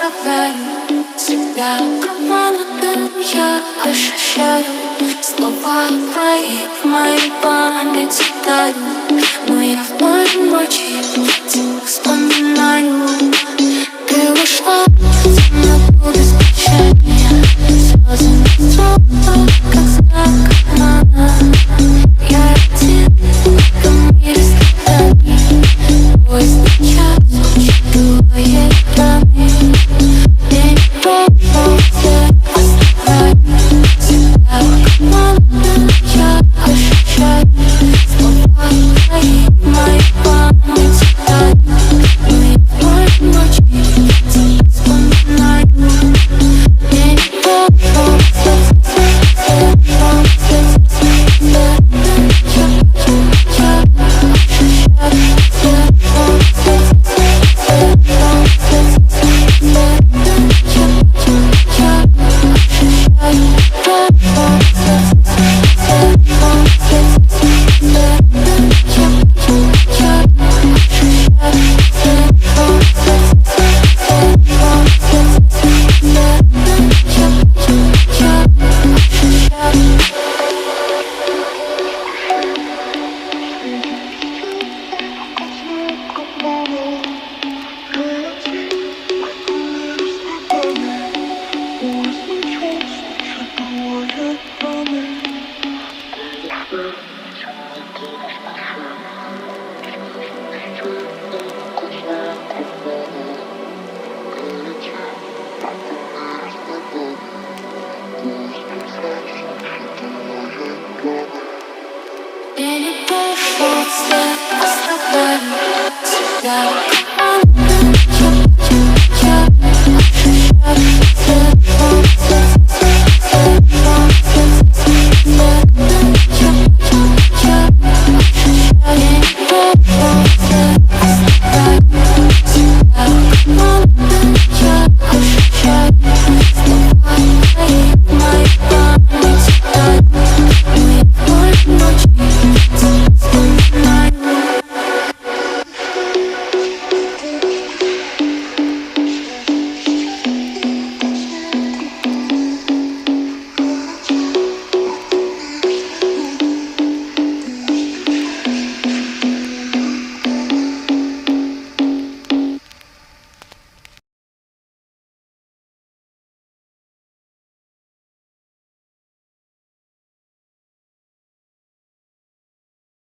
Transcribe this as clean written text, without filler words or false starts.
оставляю себя молодым. Я ощущаю слова твои в моей памяти тают, но я в моей ночи тебя вспоминаю. Ты ушла, темноту без прощания, слезы на стропах, как знак обмана. Я один в этом мире страданий, поезд на час учит твоей раны. Мне не прошло, я оставляю себя как молодым. Я ощущаю слова твои в моей памяти тают, но я в моей ночи тебя вспоминаю. Мне не прошло, я оставляю себя.